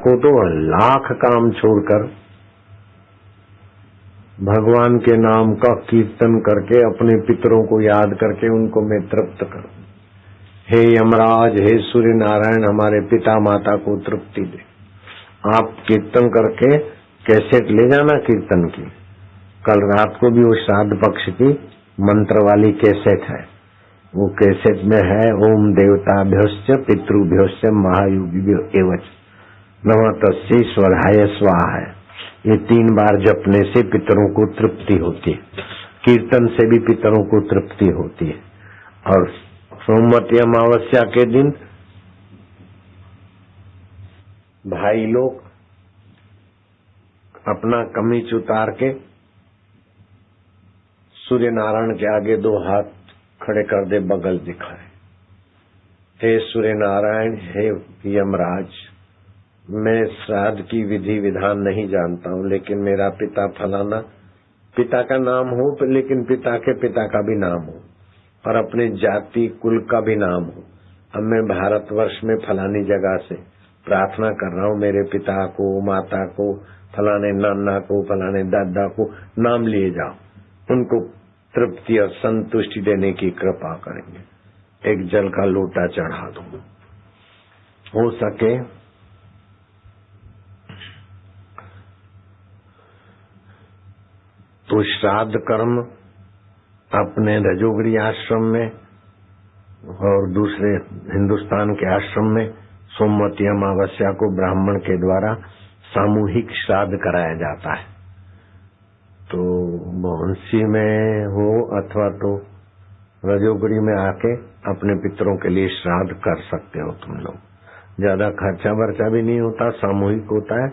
को तो लाख काम छोड़कर भगवान के नाम का कीर्तन करके अपने पितरों को याद करके उनको मैं तृप्त करूं। हे यमराज, हे सूर्य नारायण, हमारे पिता माता को तृप्ति दे। आप कीर्तन करके कैसेट ले जाना कीर्तन की। कल रात को भी वो श्राद्ध पक्ष की मंत्र वाली कैसेट है, वो कैसेट में है ओम देवताभ्योश्च पितृभ्योश्च महायुगिभ्यो एवच नमः तस्यै स्वधाय स्वाहा है। ये 3 बार जपने से पितरों को तृप्ति होती है, कीर्तन से भी पितरों को तृप्ति होती है। और सोमवती अमावस्या के दिन भाई लोग अपना कमीज उतार के सूर्य नारायण के आगे 2 हाथ खड़े कर दे, बगल दिखाए। हे सूर्य नारायण, हे यमराज, मैं श्राद्ध की विधि विधान नहीं जानता हूं, लेकिन मेरा पिता फलाना, पिता का नाम हो लेकिन पिता के पिता का भी नाम हो और अपने जाति कुल का भी नाम हो। अब मैं भारतवर्ष में फलानी जगह से प्रार्थना कर रहा हूं, मेरे पिता को, माता को, फलाने नाना को, फलाने दादा को नाम लिए जाओ, उनको तृप्ति और संतुष्टि देने की कृपा करेंगे। एक जल का लोटा चढ़ा दो, हो सके तो श्राद्ध कर्म अपने रजोगरी आश्रम में और दूसरे हिंदुस्तान के आश्रम में सोमवती अमावस्या को ब्राह्मण के द्वारा सामूहिक श्राद्ध कराया जाता है। तो बंसी में हो अथवा तो रजोगरी में आके अपने पितरों के लिए श्राद्ध कर सकते हो तुम लोग। ज्यादा खर्चा वर्चा भी नहीं होता, सामूहिक होता है।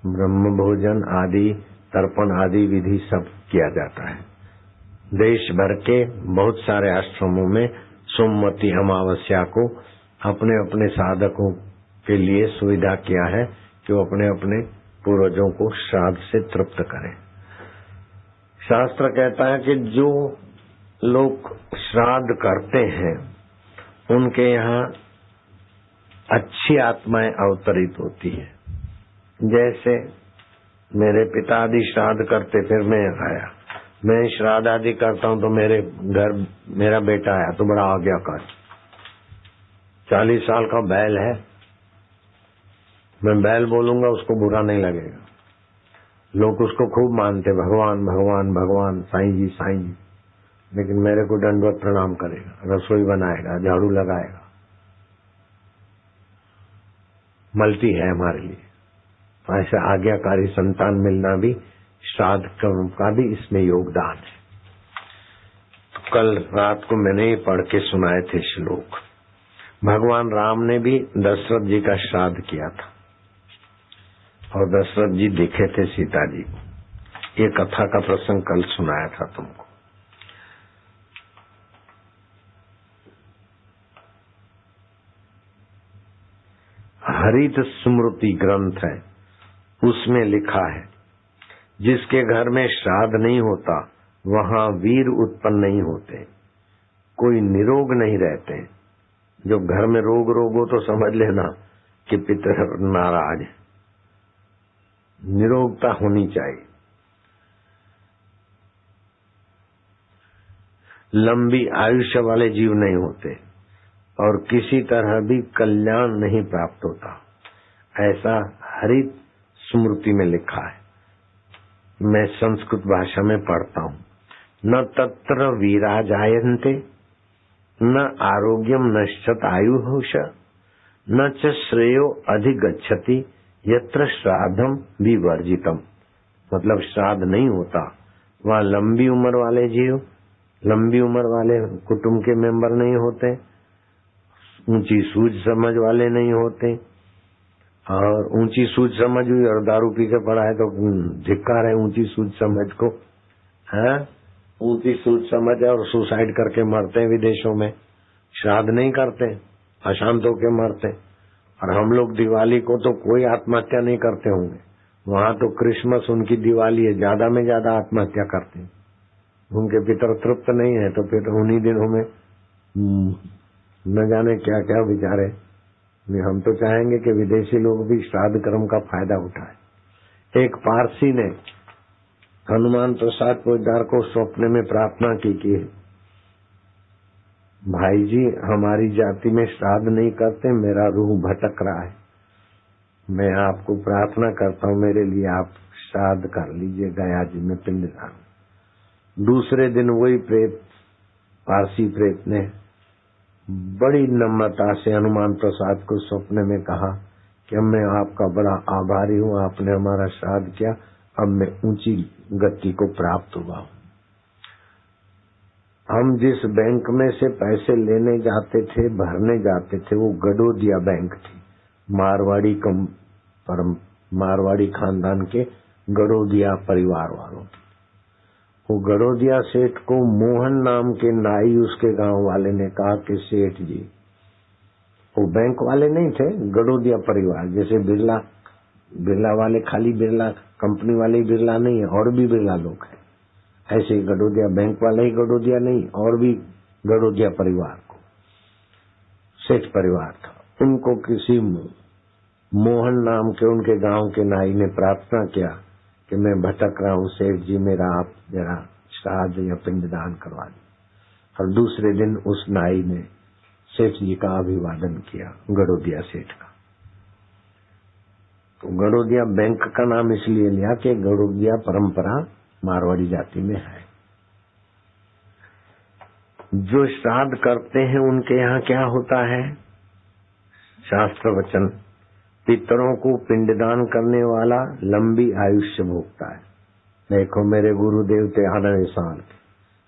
ब्रह्म भोजन आदि, तर्पण आदि विधि सब किया जाता है। देश भर के बहुत सारे आश्रमों में सोमवती अमावस्या को अपने अपने साधकों के लिए सुविधा किया है कि वो अपने अपने पूर्वजों को श्राद्ध से तृप्त करें। शास्त्र कहता है कि जो लोग श्राद्ध करते हैं उनके यहाँ अच्छी आत्माएं अवतरित होती है। जैसे मेरे पिता आदि श्राद्ध करते, फिर मैं आया, मैं श्राद्ध आदि करता हूं तो मेरे घर मेरा बेटा आया तो बड़ा आज्ञाकारी, 40 साल का बैल है, मैं बैल बोलूंगा उसको बुरा नहीं लगेगा। लोग उसको खूब मानते, भगवान भगवान भगवान, साईं जी साईं जी, लेकिन मेरे को दंडवत प्रणाम करेगा, रसोई बनाएगा, झाड़ू लगाएगा। मल्टी है हमारे लिए। ऐसा आज्ञाकारी संतान मिलना भी श्राद्ध कर्म का भी इसमें योगदान है। तो कल रात को मैंने ये पढ़ के सुनाए थे श्लोक। भगवान राम ने भी दशरथ जी का श्राद्ध किया था और दशरथ जी दिखे थे सीता जी को। ये कथा का प्रसंग कल सुनाया था तुमको। हरित स्मृति ग्रंथ है, उसमें लिखा है जिसके घर में श्राद्ध नहीं होता वहां वीर उत्पन्न नहीं होते, कोई निरोग नहीं रहते। जो घर में रोग हो तो समझ लेना कि पितर नाराज है। निरोगता होनी चाहिए। लंबी आयुष्य वाले जीव नहीं होते और किसी तरह भी कल्याण नहीं प्राप्त होता, ऐसा हरित स्मृति में लिखा है। मैं संस्कृत भाषा में पढ़ता हूँ। न तत्र वीरा जायन्ते, न आरोग्यम नश्यत आयुष, न च श्रेयो अधिगच्छति यत्र श्राद्धम विवर्जितम। मतलब श्राद्ध नहीं होता वहाँ लंबी उम्र वाले जीव, लंबी उम्र वाले कुटुंब के मेंबर नहीं होते, ऊंची सूझ समझ वाले नहीं होते। और ऊंची सूझ समझ हुई और दारू पी के पड़ा है तो धिक्कार है ऊंची सूझ समझ को, है। ऊंची सूझ समझ है और सुसाइड करके मरते हैं विदेशों में, श्राद्ध नहीं करते, अशांत होके मरते। और हम लोग दिवाली को तो कोई आत्महत्या नहीं करते होंगे, वहां तो क्रिसमस उनकी दिवाली है, ज्यादा में ज्यादा आत्महत्या करते हैं। उनके पितर तृप्त नहीं है तो फिर उन्हीं दिनों में न जाने क्या क्या बेचारे हम तो चाहेंगे कि विदेशी लोग भी श्राद्ध कर्म का फायदा उठाए। एक पारसी ने हनुमान प्रसाद पोद्दार को स्वप्न में प्रार्थना की कि भाई जी, हमारी जाति में श्राद्ध नहीं करते, मेरा रूह भटक रहा है, मैं आपको प्रार्थना करता हूँ मेरे लिए आप श्राद्ध कर लीजिए गया जी में पिंडदान। दूसरे दिन वही प्रेत, पारसी प्रेत ने बड़ी नम्रता से हनुमान प्रसाद को स्वप्न में कहा कि अब मैं आपका बड़ा आभारी हूँ, आपने हमारा श्राद्ध किया, अब मैं ऊंची गति को प्राप्त हुआ हूँ। हम जिस बैंक में से पैसे लेने जाते थे, भरने जाते थे, वो गडोदिया बैंक थी। मारवाड़ी खानदान के गडोदिया परिवार वालों। वो गडोदिया सेठ को मोहन नाम के नाई उसके गांव वाले ने कहा कि सेठ जी, वो बैंक वाले नहीं थे, गडोदिया परिवार, जैसे बिरला वाले खाली बिरला कंपनी वाले ही बिरला नहीं है, और भी बिरला लोग हैं, ऐसे गडोदिया बैंक वाले ही गडोदिया नहीं, और भी गडोदिया परिवार को सेठ परिवार था। उनको किसी मोहन नाम के उनके गांव के नाई ने प्रार्थना किया कि मैं भटक रहा हूँ सेठ जी, मेरा आप जरा श्राद्ध या पिंडदान करवा दें। और दूसरे दिन उस नाई ने सेठ जी का अभिवादन किया, गडोदिया सेठ का। तो गडोदिया बैंक का नाम इसलिए लिया कि गडोदिया परंपरा मारवाड़ी जाति में है। जो श्राद्ध करते हैं उनके यहाँ क्या होता है, शास्त्र वचन, पितरों को पिंडदान करने वाला लंबी आयुष्य भोगता है। देखो मेरे गुरुदेव 93 साल के,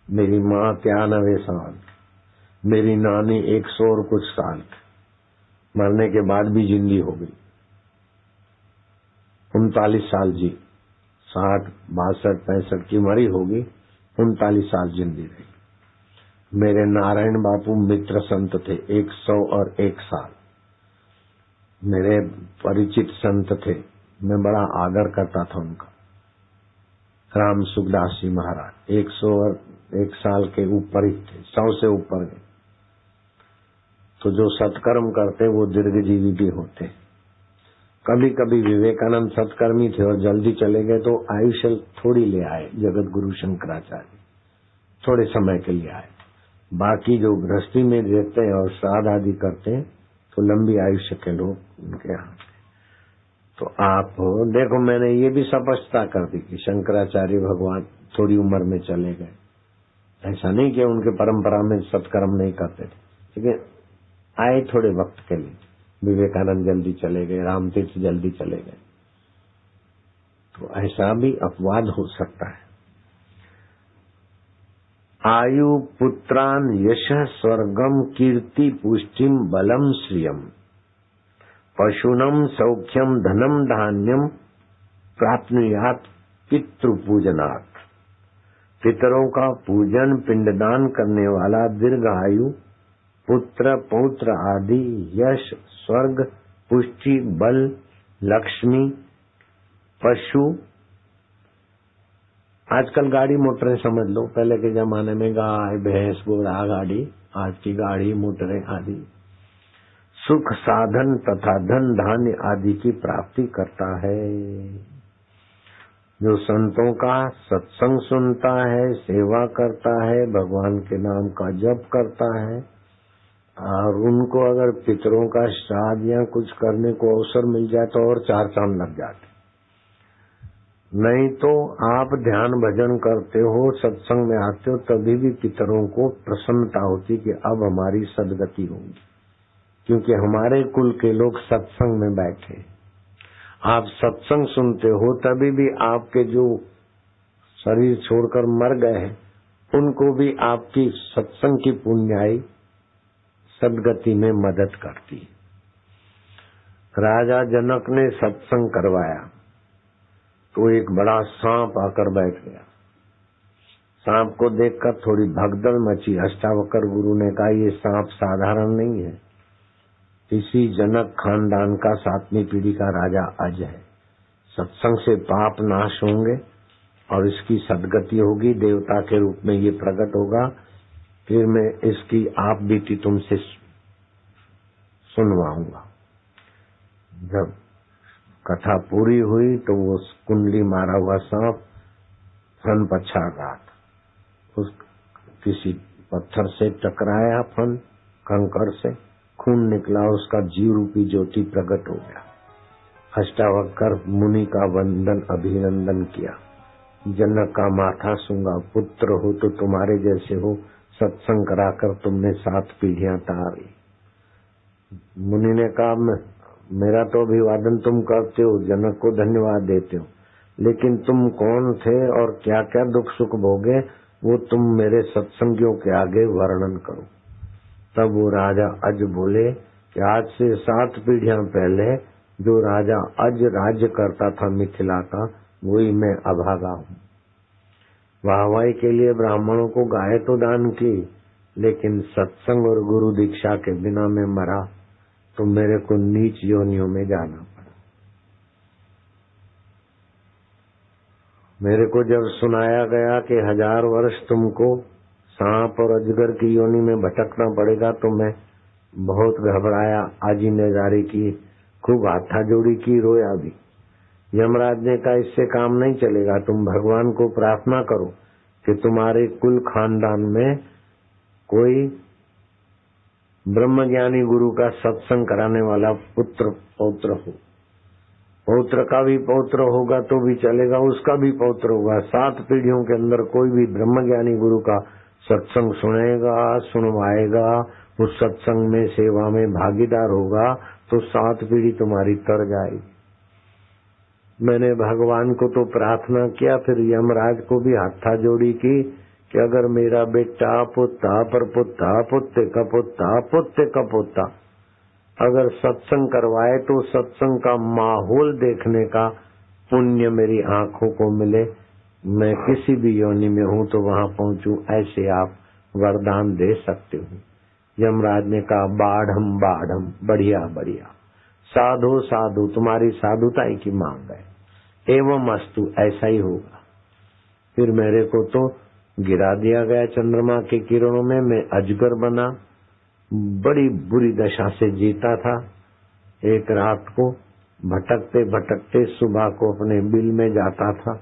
मेरी माँ 93 साल की, मेरी नानी 100 और कुछ साल की, मरने के बाद भी जिंदी हो गई, 39 साल जी, 60, 62, 65 की मरी होगी, 39 साल जिंदी रही। मेरे नारायण बापू मित्र संत थे, 101 साल मेरे परिचित संत थे, मैं बड़ा आदर करता था उनका। राम सुखदास जी महाराज 101 साल के ऊपर ही थे, 100 से ऊपर गए। तो जो सत्कर्म करते वो दीर्घजीवी भी होते। कभी कभी विवेकानंद सत्कर्मी थे और जल्दी चले गए तो आयुष्य थोड़ी ले आए, जगत गुरु शंकराचार्य थोड़े समय के लिए आए। बाकी जो गृहस्थी में रहते हैं और श्राद्ध आदि करते हैं तो लंबी आयुष्य के लोग उनके यहाँ। तो आप देखो, मैंने ये भी स्पष्टता कर दी कि शंकराचार्य भगवान थोड़ी उम्र में चले गए। ऐसा नहीं कि उनके परंपरा में सत्कर्म नहीं करते थे, लेकिन आए थोड़े वक्त के लिए। विवेकानंद जल्दी चले गए, रामतीर्थ जल्दी चले गए, तो ऐसा भी अपवाद हो सकता है। आयु पुत्रान यश स्वर्गम कीर्ति पुष्टिम बलम श्रियम पशुनम सौख्यम धनम धान्यम प्राप्नुयात पितृपूजनात्। पितरों का पूजन पिंडदान करने वाला दीर्घायु, पुत्र पौत्र आदि, यश, स्वर्ग, पुष्टि, बल, लक्ष्मी, पशु। आजकल गाड़ी मोटरें समझ लो, पहले के जमाने में गाय भैंस घोड़ा गाड़ी, आज की गाड़ी मोटरें आदि, सुख साधन तथा धन धान्य आदि की प्राप्ति करता है। जो संतों का सत्संग सुनता है, सेवा करता है, भगवान के नाम का जप करता है, और उनको अगर पितरों का श्राद्ध या कुछ करने को अवसर मिल जाए तो और 4 चांद लग जाते। नहीं तो आप ध्यान भजन करते हो, सत्संग में आते हो, तभी भी पितरों को प्रसन्नता होती कि अब हमारी सदगति होगी, क्योंकि हमारे कुल के लोग सत्संग में बैठे। आप सत्संग सुनते हो तभी भी आपके जो शरीर छोड़कर मर गए हैं उनको भी आपकी सत्संग की पुण्याई सदगति में मदद करती। राजा जनक ने सत्संग करवाया तो एक बड़ा सांप आकर बैठ गया। सांप को देखकर थोड़ी भगदड़ मची। अष्टावक्र गुरु ने कहा, ये सांप साधारण नहीं है, इसी जनक खानदान का 7वीं पीढ़ी का राजा अज है। सत्संग से पाप नाश होंगे और इसकी सदगति होगी, देवता के रूप में ये प्रकट होगा, फिर मैं इसकी आप बीती तुमसे सुनवाऊंगा। जब कथा पूरी हुई तो वो कुंडली मारा हुआ सांप फन पछाड़ रहा था, उस किसी पत्थर से टकराया, फन कंकड़ से खून निकला, उसका जीव रूपी ज्योति प्रकट हो गया। अष्टावक्र मुनि का वंदन अभिनंदन किया। जनक का माथा सूंगा, पुत्र हो तो तुम्हारे जैसे हो, सत्संग कराकर तुमने 7 पीढ़ियां तारी। मुनि ने कहा मेरा तो अभिवादन तुम करते हो, जनक को धन्यवाद देते हो, लेकिन तुम कौन थे और क्या क्या दुख सुख भोगे वो तुम मेरे सत्संगियों के आगे वर्णन करो। तब वो राजा अज बोले कि आज से 7 पीढ़ियां पहले जो राजा अज राज्य करता था मिथिला का, वही मैं अभागा हूँ। वाहवाही के लिए ब्राह्मणों को गाय तो दान की, लेकिन सत्संग और गुरु दीक्षा के बिना मैं मरा तो मेरे को नीच योनियों में जाना पड़ा। मेरे को जब सुनाया गया कि 1000 वर्ष तुमको सांप और अजगर की योनि में भटकना पड़ेगा तो मैं बहुत घबराया, आजीनेदारी की, खूब हाथाजोड़ी की, रोया भी। यमराज ने कहा इससे काम नहीं चलेगा, तुम भगवान को प्रार्थना करो कि तुम्हारे कुल खानदान में कोई ब्रह्मज्ञानी गुरु का सत्संग कराने वाला पुत्र पौत्र हो। पौत्र का भी पौत्र होगा तो भी चलेगा, उसका भी पौत्र होगा। 7 पीढ़ियों के अंदर कोई भी ब्रह्मज्ञानी गुरु का सत्संग सुनेगा, सुनवाएगा, उस सत्संग में सेवा में भागीदार होगा तो 7 पीढ़ी तुम्हारी तर जाएगी। मैंने भगवान को तो प्रार्थना किया, फिर यमराज को भी हाथा जोड़ी की कि अगर मेरा बेटा पुता परपुता पुत्ते का पुता पुत्ते का पोता अगर सत्संग करवाए तो सत्संग का माहौल देखने का पुण्य मेरी आंखों को मिले, मैं किसी भी योनि में हूं तो वहां पहुंचूं, ऐसे आप वरदान दे सकते हो। यमराज ने कहा बाढ़म बाढ़म, बढ़िया बढ़िया, साधु साधु, तुम्हारी साधुताई की मांग है, एवं अस्तु, ऐसा ही होगा। फिर मेरे को तो गिरा दिया गया चंद्रमा के किरणों में, मैं अजगर बना, बड़ी बुरी दशा से जीता था। एक रात को भटकते भटकते सुबह को अपने बिल में जाता था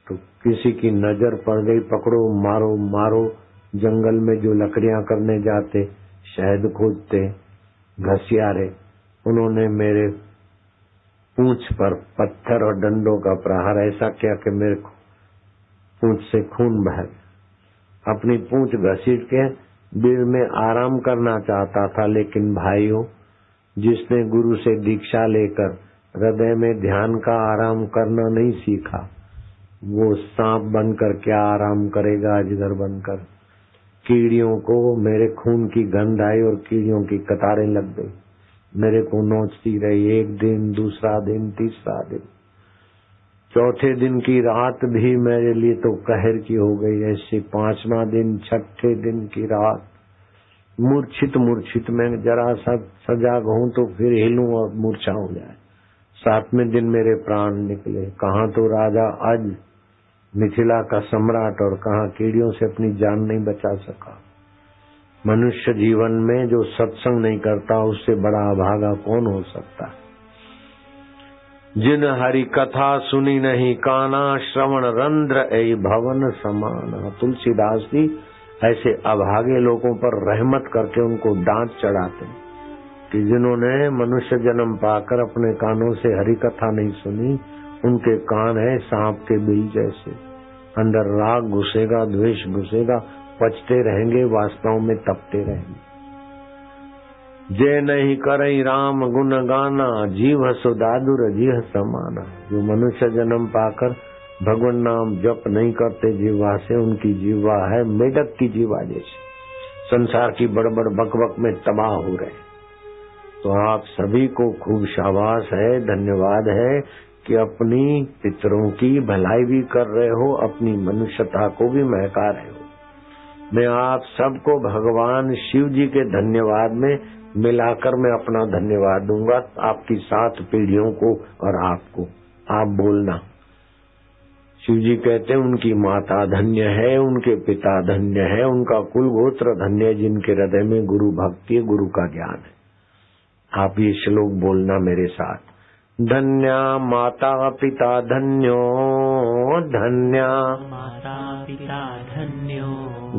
तो किसी की नजर पड़ गई, पकड़ो मारो मारो। जंगल में जो लकड़ियां करने जाते, शहद खोजते घसियारे, उन्होंने मेरे पूंछ पर पत्थर और डंडों का प्रहार ऐसा किया कि मेरे पूंछ से खून बह गया। अपनी पूंछ घसीट के बिल में आराम करना चाहता था, लेकिन भाइयों, जिसने गुरु से दीक्षा लेकर हृदय में ध्यान का आराम करना नहीं सीखा, वो सांप बनकर क्या आराम करेगा, अजगर बनकर। कीड़ियों को मेरे खून की गंध आई और कीड़ियों की कतारें लग गई, मेरे को नोचती रही। एक दिन, दूसरा दिन, तीसरा दिन, चौथे दिन की रात भी मेरे लिए तो कहर की हो गई। ऐसे 5वां दिन, छठे दिन की रात, मूर्छित मूर्छित में जरा सा सजाग हूं तो फिर हिलूं और मूर्छा हो जाए। 7वें दिन मेरे प्राण निकले। कहाँ तो राजा अज मिथिला का सम्राट और कहाँ कीड़ियों से अपनी जान नहीं बचा सका। मनुष्य जीवन में जो सत्संग नहीं करता उससे बड़ा अभागा कौन हो सकता है। जिन हरि कथा सुनी नहीं काना, श्रवण रंध्र ऐ भवन समान। तुलसीदास जी ऐसे अभागे लोगों पर रहमत करके उनको डांट चढ़ाते कि जिन्होंने मनुष्य जन्म पाकर अपने कानों से हरि कथा नहीं सुनी, उनके कान है सांप के बिल जैसे, अंदर राग घुसेगा, द्वेष घुसेगा, पचते रहेंगे, वासनाओं में तपते रहेंगे। जे नहीं करई राम गुण गाना, जीव सुदादुर जीह समाना। जो मनुष्य जन्म पाकर भगवान नाम जप नहीं करते जीवा से, उनकी जीवा है मेढक की जीवा जैसी, संसार की बड़बड़ बकबक में तबाह हो रहे। तो आप सभी को खूब शाबाश है, धन्यवाद है कि अपनी पितरों की भलाई भी कर रहे हो, अपनी मनुष्यता को भी महका रहे हो। मैं आप सबको भगवान शिव जी के धन्यवाद में मिलाकर मैं अपना धन्यवाद दूंगा, आपकी 7 पीढ़ियों को और आपको। आप बोलना। शिव जी कहते हैं उनकी माता धन्य है, उनके पिता धन्य है, उनका कुल गोत्र धन्य है, जिनके हृदय में गुरु भक्ति, गुरु का ज्ञान है। आप ये श्लोक बोलना मेरे साथ। धन्या माता पिता धन्यो, धन्या माता पिता धन्यो,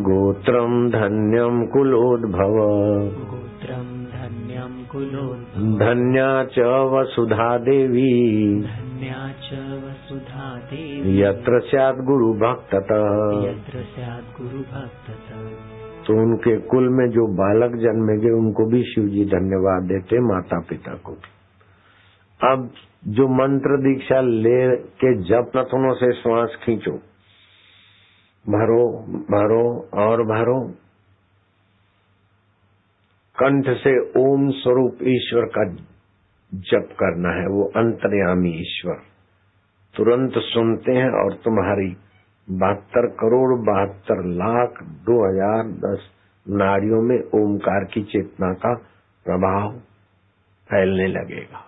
गोत्रम धन्यम कुलोद्भव, गोत्रम धन्यम कुलोद्भव, धन्या च वसुधा देवी, धन्या च वसुधा देवी, यत्र स्यात् गुरु भक्ततः, यत्र स्यात् गुरु भक्ततः। तो उनके कुल में जो बालक जन्मेंगे उनको भी शिव जी धन्यवाद देते, माता पिता को भी। अब जो मंत्र दीक्षा ले के जप नथनों से श्वास खींचो, भरो भरो और भरो, कंठ से ओम स्वरूप ईश्वर का जप करना है। वो अंतर्यामी ईश्वर तुरंत सुनते हैं और तुम्हारी 72 करोड़ 72 लाख 2010 नाड़ियों में ओमकार की चेतना का प्रभाव फैलने लगेगा।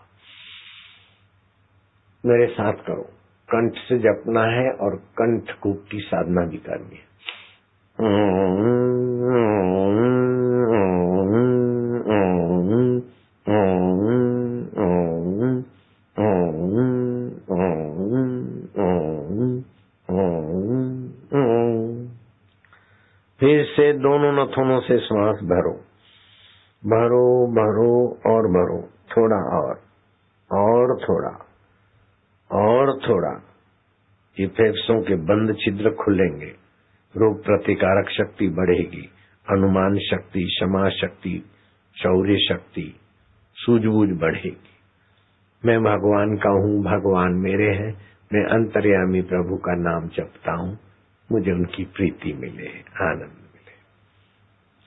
मेरे साथ करो, कंठ से जपना है और कंठ कूप की साधना भी करनी है। फिर से दोनों नथुनों से श्वास भरो, भरो भरो और भरो, थोड़ा और थोड़ा और थोड़ा। ये फेफड़ों के बंद छिद्र खुलेंगे, रोग प्रतिकारक शक्ति बढ़ेगी, अनुमान शक्ति, क्षमा शक्ति, शौर्य शक्ति, सूझबूझ बढ़ेगी। मैं भगवान का हूँ, भगवान मेरे हैं, मैं अंतर्यामी प्रभु का नाम जपता हूँ, मुझे उनकी प्रीति मिले, आनंद मिले,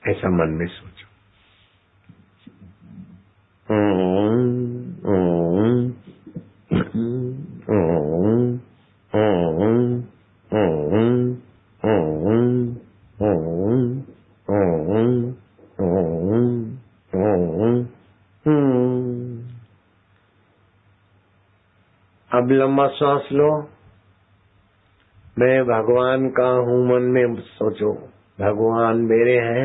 ऐसा मन में सोचो। अब लंबा सांस लो। मैं भगवान का हूँ, मन में सोचो, भगवान मेरे हैं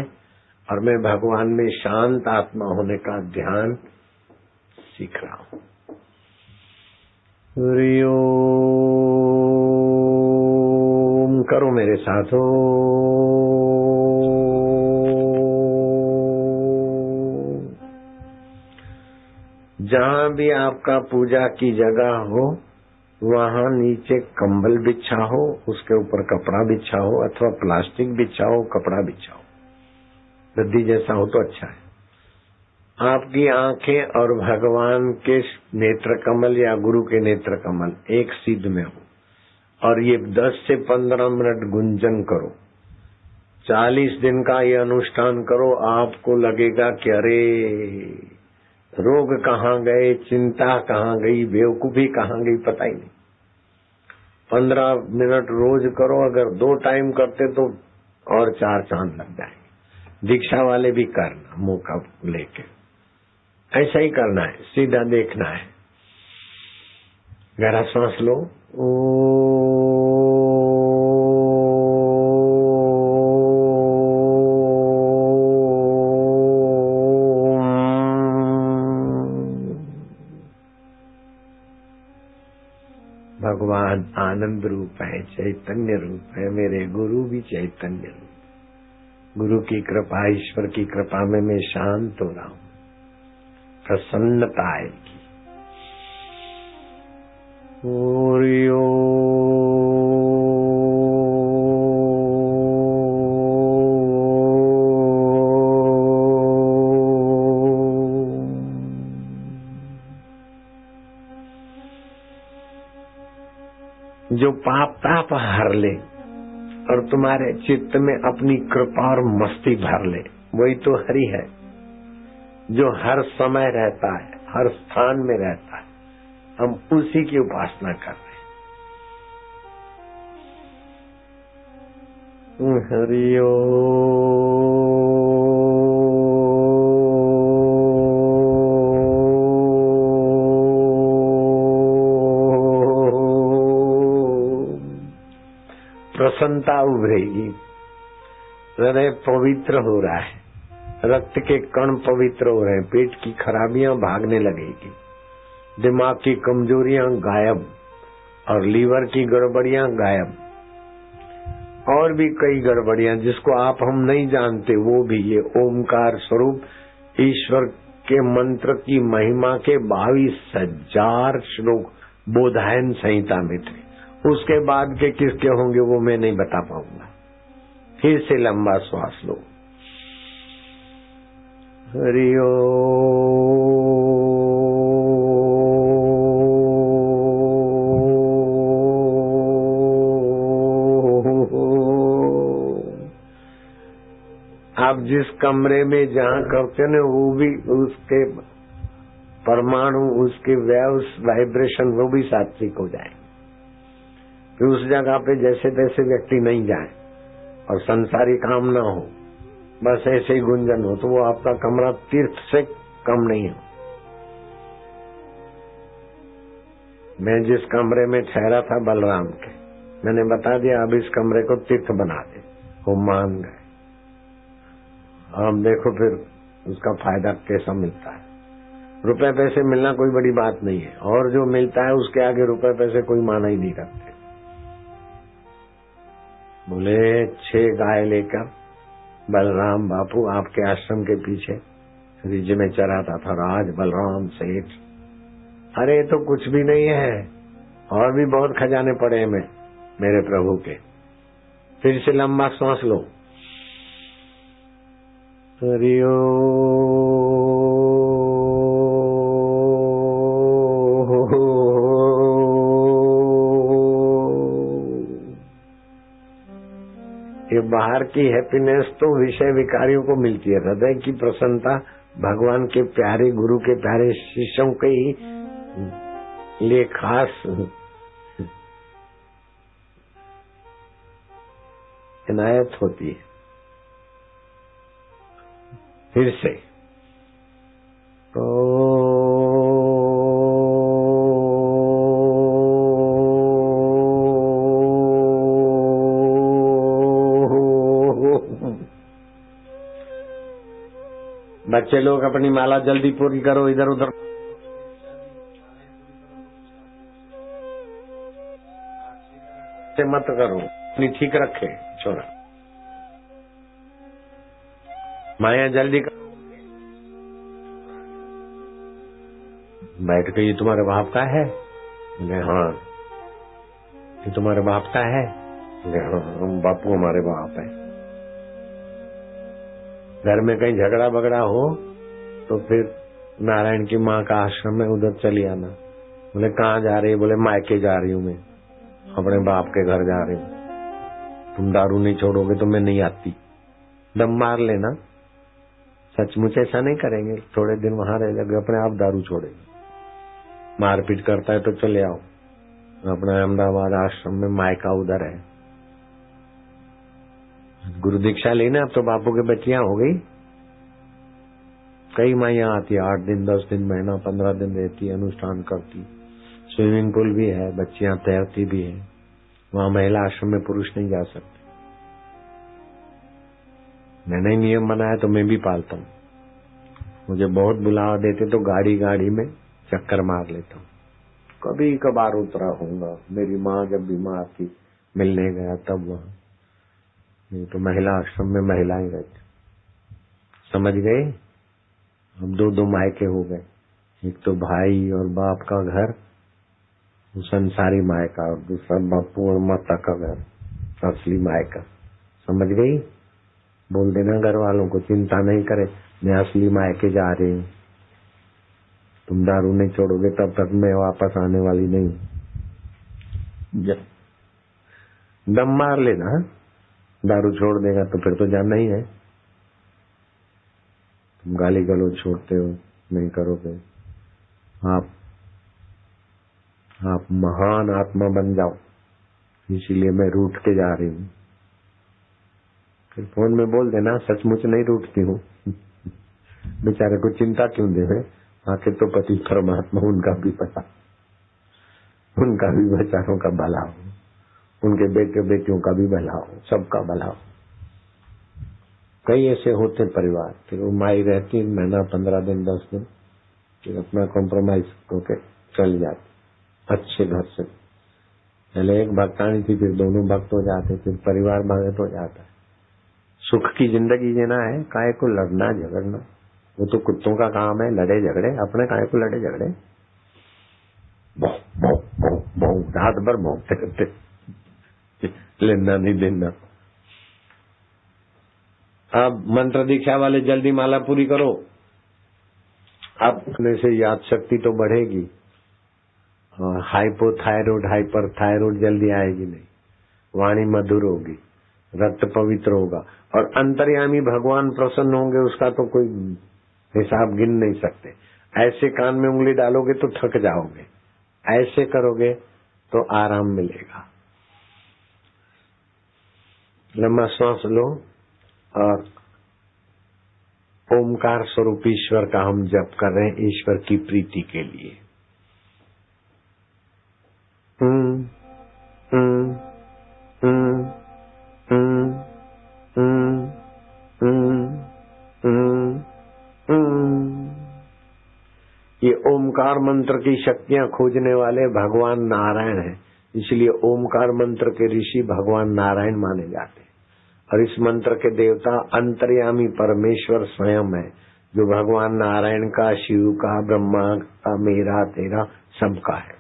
और मैं भगवान में शांत आत्मा होने का ध्यान सीख रहा हूँ। हरि ओम करो मेरे साथ। जहाँ भी आपका पूजा की जगह हो वहाँ नीचे कंबल बिछा हो, उसके ऊपर कपड़ा बिछा हो अथवा प्लास्टिक बिछा हो, कपड़ा बिछा हो, गद्दी जैसा हो तो अच्छा है। आपकी आंखें और भगवान के नेत्र कमल या गुरु के नेत्र कमल एक सीध में हो और ये 10 से 15 मिनट गुंजन करो। 40 दिन का ये अनुष्ठान करो। आपको लगेगा कि अरे रोग कहाँ गए, चिंता कहाँ गई, बेवकूफी कहाँ गई, पता ही नहीं। 15 मिनट रोज करो। अगर 2 टाइम करते तो और 4 चांद लग जाएंगे। दीक्षा वाले भी करना, मौका लेके ऐसा ही करना है, सीधा देखना है। गहरा सांस लो। भगवान आनंद रूप है, चैतन्य रूप है, मेरे गुरु भी चैतन्य रूप। गुरु की कृपा, ईश्वर की कृपा में मैं शांत हो रहा हूँ, प्रसन्नता आएगी। हरि ओम। जो पाप ताप हर ले और तुम्हारे चित्त में अपनी कृपा और मस्ती भर ले, वही तो हरि है, जो हर समय रहता है, हर स्थान में रहता है। हम उसी की उपासना कर रहे हैं। हरि ओम। प्रसन्नता उभरेगी, हृदय पवित्र हो रहा है, रक्त के कण पवित्र हो रहे हैं, पेट की खराबियां भागने लगेगी, दिमाग की कमजोरियां गायब और लीवर की गड़बड़ियां गायब, और भी कई गड़बड़ियां जिसको आप हम नहीं जानते वो भी। ये ओमकार स्वरूप ईश्वर के मंत्र की महिमा के 22,000 श्लोक बोधायन संहिता में थे। उसके बाद के किसके होंगे वो मैं नहीं बता पाऊंगा। फिर से लंबा श्वास लो। हरि ओम। आप जिस कमरे में जहाँ करते ना वो भी उसके परमाणु, उसके वेव्स, वाइब्रेशन वो भी सात्विक हो जाए। फिर उस जगह पे जैसे तैसे व्यक्ति नहीं जाए और संसारी काम ना हो, बस ऐसे ही गुंजन हो, तो वो आपका कमरा तीर्थ से कम नहीं हो। मैं जिस कमरे में ठहरा था बलराम के, मैंने बता दिया अब इस कमरे को तीर्थ बना दे, वो मान गए। हम देखो फिर उसका फायदा कैसा मिलता है। रुपए पैसे मिलना कोई बड़ी बात नहीं है, और जो मिलता है उसके आगे रुपए पैसे कोई माना ही नहीं करते। बोले 6 गाय लेकर बलराम बापू आपके आश्रम के पीछे रिज में चराता था राज बलराम सेठ। अरे तो कुछ भी नहीं है, और भी बहुत खजाने पड़े हैं मेरे प्रभु के। फिर से लंबा सांस लो। हरि ओम। ये बाहर की हैप्पीनेस तो विषय विकारियों को मिलती है, हृदय की प्रसन्नता भगवान के प्यारे गुरु के प्यारे शिष्यों के ही लिए खास इनायत होती है। फिर से बच्चे लोग अपनी माला जल्दी पूरी करो, इधर उधर से मत करो, अपनी ठीक रखे छोरा। माया जल्दी करो। बैठ के ये तुम्हारे बाप का है? हाँ। ये तुम्हारे बाप का है? हाँ, हम बापू हमारे बाप है। घर में कहीं झगड़ा बगड़ा हो तो फिर नारायण की माँ का आश्रम है, उधर चली आना। बोले कहाँ जा रही है? बोले मायके जा रही हूँ, मैं अपने बाप के घर जा रही हूँ। तुम दारू नहीं छोड़ोगे तो मैं नहीं आती। दम मार लेना। सचमुच ऐसा नहीं करेंगे, थोड़े दिन वहां रह लगे अपने आप दारू छोड़ेंगे। मारपीट करता है तो चले आओ अपना अहमदाबाद आश्रम में, मायका उधर है। गुरु दीक्षा लेना। अब तो बापू के बच्चियां हो गई, कई माइयां आती है, 8 दिन 10 दिन महीना 15 दिन रहती है, अनुष्ठान करती। स्विमिंग पूल भी है, बच्चियां तैरती भी है। वहां महिला आश्रम में पुरुष नहीं जा सकते। मैंने नियम बनाया तो मैं भी पालता हूँ। मुझे बहुत बुलावा देते तो गाड़ी गाड़ी में चक्कर मार लेता हूँ। कभी कभार उतरा होऊंगा, मेरी माँ जब बीमार थी मिलने गया तब वहां, नहीं तो महिला आश्रम में महिलाएं रहती। समझ गए? हम 2 मायके हो गए, एक तो भाई और बाप का घर संसारी मायका, और दूसरा बापू और माता का घर असली मायका। समझ गई? बोल देना घर वालों को, चिंता नहीं करे, मैं असली मायके जा रही हूँ। तुम दारू नहीं छोड़ोगे तब तक मैं वापस आने वाली नहीं। दम मार लेना। दारू छोड़ देगा तो फिर तो जाना ही है। तुम गाली गलौज छोड़ते हो, नहीं करोगे, आप महान आत्मा बन जाओ। इसीलिए मैं रूठ के जा रही हूँ। फिर फोन में बोल देना सचमुच नहीं रूठती हूँ। बेचारे को चिंता क्यों दे? आखिर तो पति परमात्मा, उनका भी पता, उनका भी बेचारों का भला हो, उनके बेटे बेटियों का भी भला हो, सबका भला हो। कई ऐसे होते परिवार, फिर वो माई रहती महीना 15 दिन 10 दिन, फिर अपना कॉम्प्रोमाइज होके चल जाती अच्छे घर से। पहले एक भक्तानी थी, फिर दोनों भक्त हो जाते, फिर परिवार भक्त हो जाता है। सुख की जिंदगी जीना है, काहे को लड़ना झगड़ना, वो तो कुत्तों का काम है लड़े झगड़े, अपने काहे को लड़े झगड़े, रात भर भौंकते रहते, लेना नहीं देना। अब मंत्र दीक्षा वाले जल्दी माला पूरी करो, अपने से याद शक्ति तो बढ़ेगी, हाइपोथायरॉइड हाइपर थायरॉइड जल्दी आएगी नहीं, वाणी मधुर होगी, रक्त पवित्र होगा, और अंतर्यामी भगवान प्रसन्न होंगे, उसका तो कोई हिसाब गिन नहीं सकते। ऐसे कान में उंगली डालोगे तो थक जाओगे, ऐसे करोगे तो आराम मिलेगा। लंबा श्वास लो और ओमकार स्वरूप ईश्वर का हम जप कर रहे हैं, ईश्वर की प्रीति के लिए। ये ओमकार मंत्र की शक्तियां खोजने वाले भगवान नारायण हैं, इसलिए ओमकार मंत्र के ऋषि भगवान नारायण माने जाते हैं। और इस मंत्र के देवता अंतर्यामी परमेश्वर स्वयं है, जो भगवान नारायण का, शिव का, ब्रह्मा का, मेरा तेरा सबका है।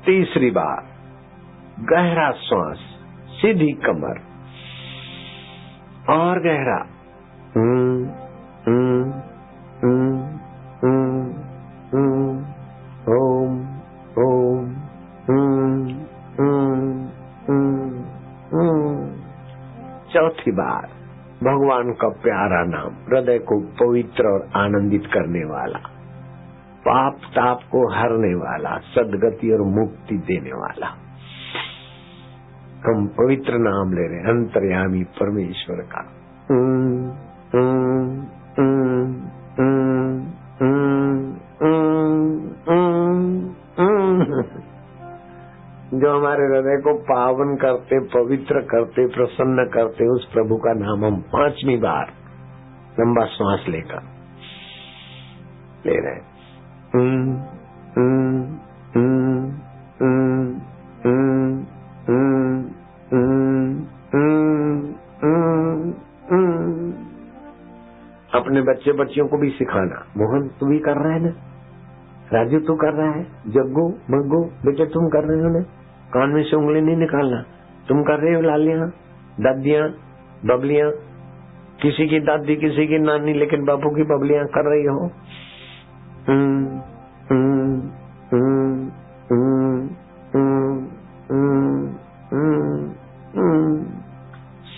तीसरी बार गहरा श्वास, सीधी कमर और गहरा ओम ओम चौथी बार भगवान का प्यारा नाम, हृदय को पवित्र और आनंदित करने वाला, पाप ताप को हरने वाला, सदगति और मुक्ति देने वाला। हम पवित्र नाम ले रहे हैं अंतर्यामी परमेश्वर का। जो हमारे हृदय को पावन करते, पवित्र करते, प्रसन्न करते, उस प्रभु का नाम हम 5वीं बार लंबा श्वास लेकर ले रहे हैं। अपने बच्चे बच्चियों को भी सिखाना, मोहन तू भी कर रहा है ना, राजू तू कर रहा है, जग्गू मग्गू बेटे तुम कर रहे हो ना, कान में से उंगली नहीं निकालना, तुम कर रहे हो लालियां दादियां बबलियां, किसी की दादी किसी की नानी, लेकिन बापू की बबलियां कर रही हो।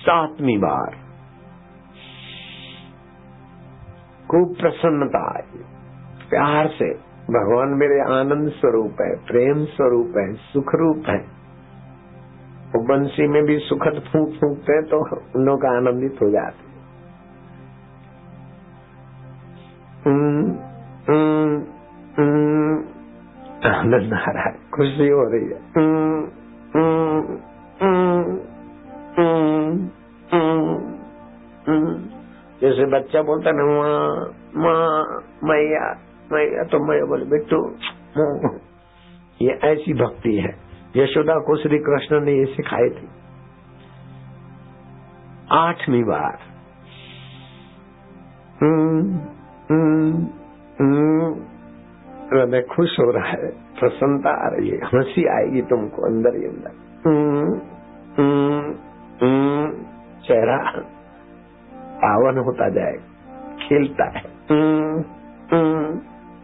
7वीं बार खूब प्रसन्नता आई, प्यार से, भगवान मेरे आनंद स्वरूप है, प्रेम स्वरूप है, सुख रूप है। वो बंसी में भी सुखद फूंक फूंकते हैं तो उन लोग आनंदित हो जाते। आनंद आ रहा है, खुशी हो रही है। जैसे बच्चा बोलता ना माँ माँ मैया मैया, तो मैं बोले बेटू, ये ऐसी भक्ति है, यशोदा को श्री कृष्ण ने ये सिखाई थी। 8वीं बार हृदय खुश हो रहा है, प्रसन्नता आ रही है, हंसी आएगी तुमको अंदर ही अंदर। चेहरा पावन होता जाएगा, खिलता है।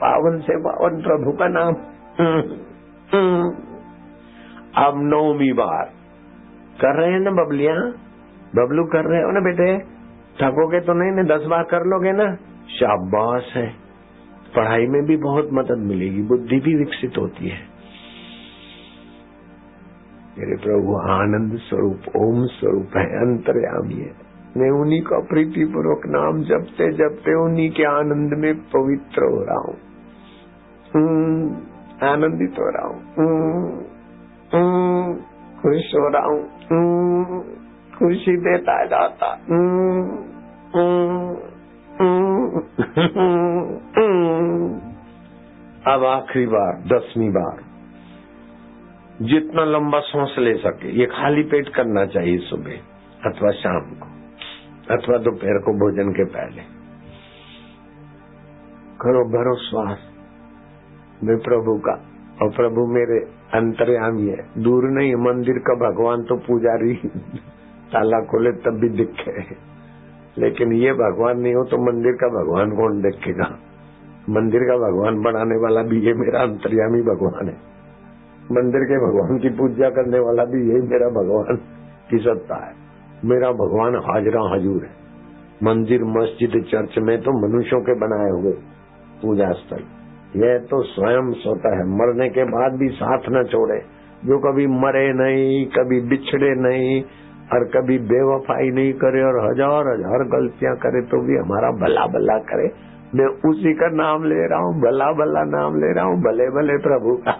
पावन से पावन प्रभु का नाम। अब 9वीं बार कर रहे हैं ना बबलियां, बबलू कर रहे हो ना बेटे, थकोगे तो नहीं ना, 10 बार कर लोगे ना, शाबाश है। पढ़ाई में भी बहुत मदद मिलेगी, बुद्धि भी विकसित होती है। मेरे प्रभु आनंद स्वरूप ओम स्वरूप है, अंतर्यामी है। मैं उन्हीं का प्रीति पूर्वक नाम जपते जपते उन्हीं के आनंद में पवित्र हो रहा हूँ, आनंदित हो रहा हूँ, खुश हो रहा हूँ, खुशी देता जाता। अब आखिरी बार 10वीं बार, जितना लंबा सांस ले सके ये खाली पेट करना चाहिए, सुबह अथवा शाम को अथवा दोपहर को भोजन के पहले। करो भरो श्वास मैं प्रभु का, और प्रभु मेरे अंतर्यामी है, दूर नहीं। मंदिर का भगवान तो पुजारी ताला खोले तब भी दिखे, लेकिन ये भगवान नहीं हो तो मंदिर का भगवान कौन देखेगा? मंदिर का भगवान बनाने वाला भी ये मेरा अंतर्यामी भगवान है, मंदिर के भगवान की पूजा करने वाला भी यही मेरा भगवान की सत्ता है। मेरा भगवान हाजरा हजूर है। मंदिर मस्जिद चर्च में तो मनुष्यों के बनाए हुए पूजा स्थल, यह तो स्वयं स्वतः है, मरने के बाद भी साथ न छोड़े, जो कभी मरे नहीं, कभी बिछड़े नहीं और कभी बेवफाई नहीं करे और हजार हजार गलतियां करे तो भी हमारा भला भला करे। मैं उसी का नाम ले रहा हूँ, भला भला नाम ले रहा हूँ, भले भले प्रभु का,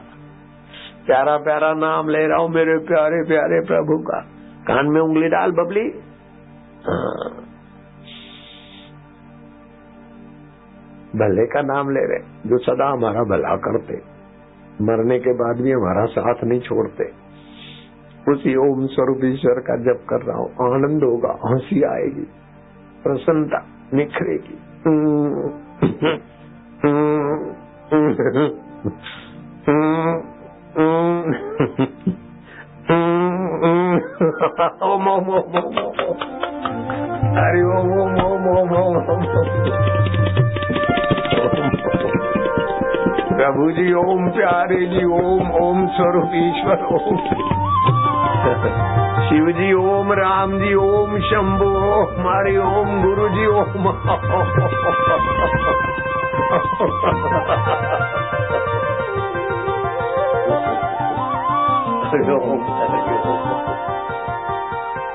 प्यारा प्यारा नाम ले रहा हूँ मेरे प्यारे प्यारे प्रभु का। कान में उंगली डाल बबली। भले का नाम ले रहे, जो सदा हमारा भला करते, मरने के बाद भी हमारा साथ नहीं छोड़ते। उसी ओम स्वरूप ईश्वर का जप कर रहा हूँ। आनंद होगा, हंसी आएगी, प्रसन्नता निखरेगी। ओम ओम ओम ओम हरि ओम ओम ओम ओम ओम। प्रभु जी ओम, प्यारे जी ओम, ओम स्वरूप ईश्वर ओम। शिव जी ओम, राम जी ओम, शंभु ओम, हरि ओम, गुरु जी ओम।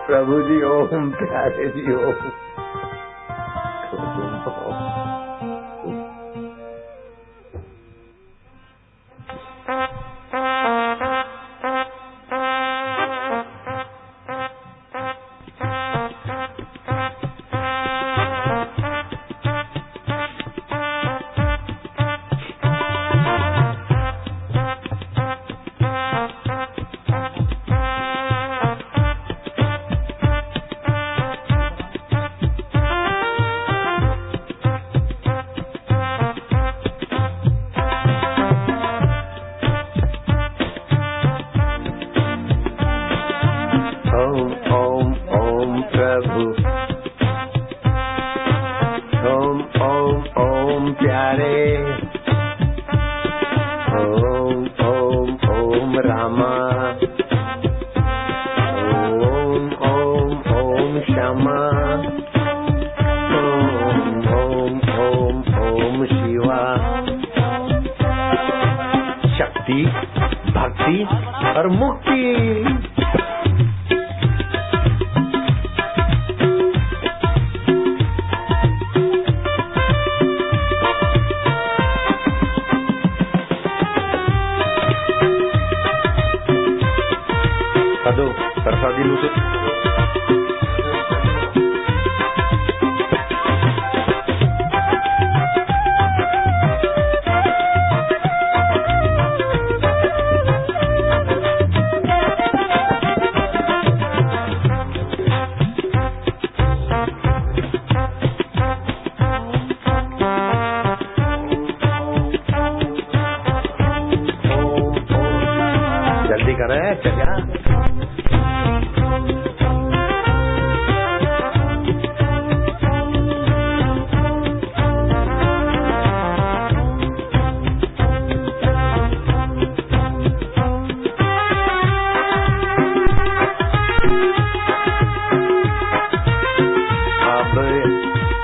प्रभु जी ओम, प्यारे जी ओम। भक्ति और मुक्ति। दो प्रसादी लू से जल्दी कर रहे हैं क्या?